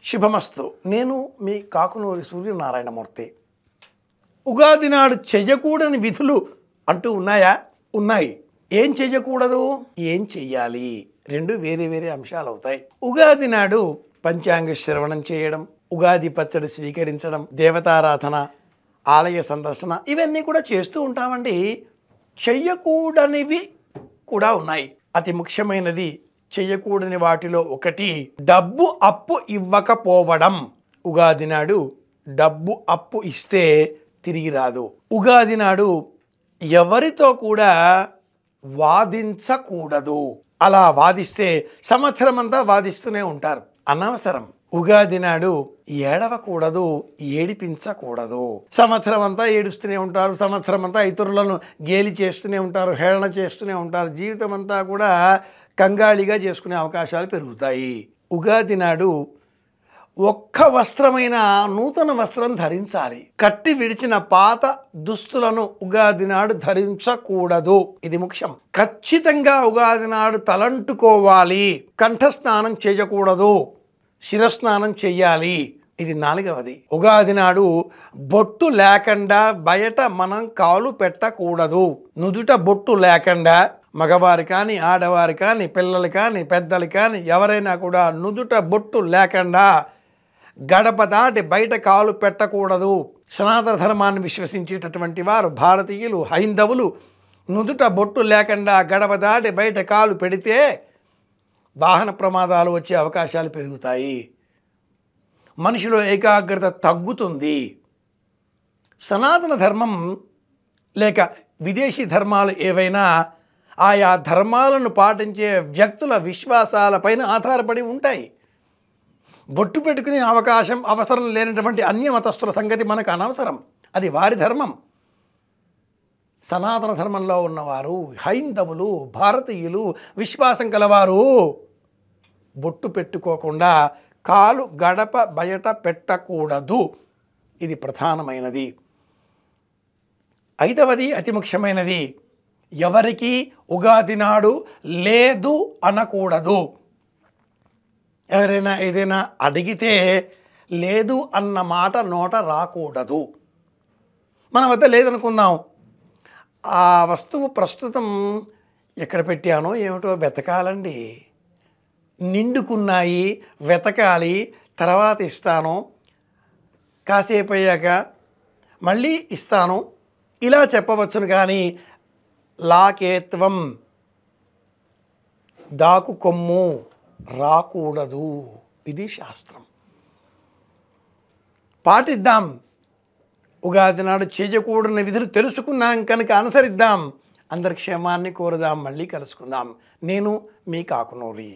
శుభమస్తు. నేను మీ కాకునూరి సూర్యనారాయణమూర్తి. ఉగాది నాడు చెయ్యకూడని విధులు అంటూ ఉన్నాయా? ఉన్నాయి. ఏం చెయ్యకూడదు, ఏం చెయ్యాలి, రెండు వేరే వేరే అంశాలు అవుతాయి. ఉగాది నాడు పంచాంగ శ్రవణం చేయడం, ఉగాది పచ్చడి స్వీకరించడం, దేవతారాధన, ఆలయ సందర్శన ఇవన్నీ కూడా చేస్తూ ఉంటామండి. చెయ్యకూడనివి కూడా ఉన్నాయి. అతి ముఖ్యమైనది చెయ్యకూడని వాటిలో ఒకటి డబ్బు అప్పు ఇవ్వకపోవడం. ఉగాది నాడు డబ్బు అప్పు ఇస్తే తిరిగి రాదు. ఉగాది నాడు ఎవరితో కూడా వాదించకూడదు. అలా వాదిస్తే సంవత్సరం అంతా వాదిస్తూనే ఉంటారు, అనవసరం. ఉగాది నాడు ఏడవకూడదు, ఏడిపించకూడదు. సంవత్సరం అంతా ఏడుస్తూనే ఉంటారు, సంవత్సరం అంతా ఇతరులను గేలి చేస్తూనే ఉంటారు, హేళన చేస్తూనే ఉంటారు. జీవితం అంతా కూడా కంగాళిగా చేసుకునే అవకాశాలు పెరుగుతాయి. ఉగాది నాడు ఒక్క వస్త్రమైన నూతన వస్త్రం ధరించాలి. కట్టి విడిచిన పాత దుస్తులను ఉగాది నాడు ధరించకూడదు. ఇది ముఖ్యం. ఖచ్చితంగా ఉగాది నాడు తలంటుకోవాలి. కంఠస్నానం చేయకూడదు, శిరస్నానం చెయ్యాలి. ఇది 4వది. ఉగాది నాడు బొట్టు లేకుండా బయట మనం కాలు పెట్టకూడదు. నుదుట బొట్టు లేకుండా మగవారు కానీ, ఆడవారు కానీ, పిల్లలు కానీ, పెద్దలు కానీ ఎవరైనా కూడా నుదుట బొట్టు లేకుండా గడప దాటి బయట కాలు పెట్టకూడదు. సనాతన ధర్మాన్ని విశ్వసించేటటువంటి వారు, భారతీయులు, హైందవులు నుదుట బొట్టు లేకుండా గడప దాటి బయట కాలు పెడితే వాహన ప్రమాదాలు వచ్చే అవకాశాలు పెరుగుతాయి. మనిషిలో ఏకాగ్రత తగ్గుతుంది. సనాతన ధర్మం లేక విదేశీ ధర్మాలు ఏవైనా ఆయా ధర్మాలను పాటించే వ్యక్తుల విశ్వాసాలపైన ఆధారపడి ఉంటాయి. బొట్టు పెట్టుకునే అవసరం లేనటువంటి అన్యమతస్థుల సంగతి మనకు అనవసరం. అది వారి ధర్మం. సనాతన ధర్మంలో ఉన్నవారు, హైందవులు, భారతీయులు, విశ్వాసం కలవారు బొట్టు పెట్టుకోకుండా కాలు గడప బయట పెట్టకూడదు. ఇది ప్రధానమైనది. 5వది అతి ముఖ్యమైనది, ఎవరికి ఉగాది నాడు లేదు అనకూడదు. ఎవరైనా ఏదైనా అడిగితే లేదు అన్న మాట నోట రాకూడదు. మన వద్ద లేదనుకుందాం, ఆ వస్తువు ప్రస్తుతం ఎక్కడ పెట్టానో ఏమిటో వెతకాలండి. నిండుకున్నాయి, వెతకాలి, తర్వాత ఇస్తాను, కాసేపు అయ్యాక మళ్ళీ ఇస్తాను, ఇలా చెప్పవచ్చును. కానీ లాకేత్వం, దాకు కొమ్ము రాకూడదు. ఇది శాస్త్రం. పాటిద్దాం. ఉగాది నాడు చేయకూడని విధులు తెలుసుకున్నాం కనుక అనుసరిద్దాం. అందరి క్షేమాన్ని కోరుదాం. మళ్ళీ కలుసుకుందాం. నేను మీ కాకునూరి.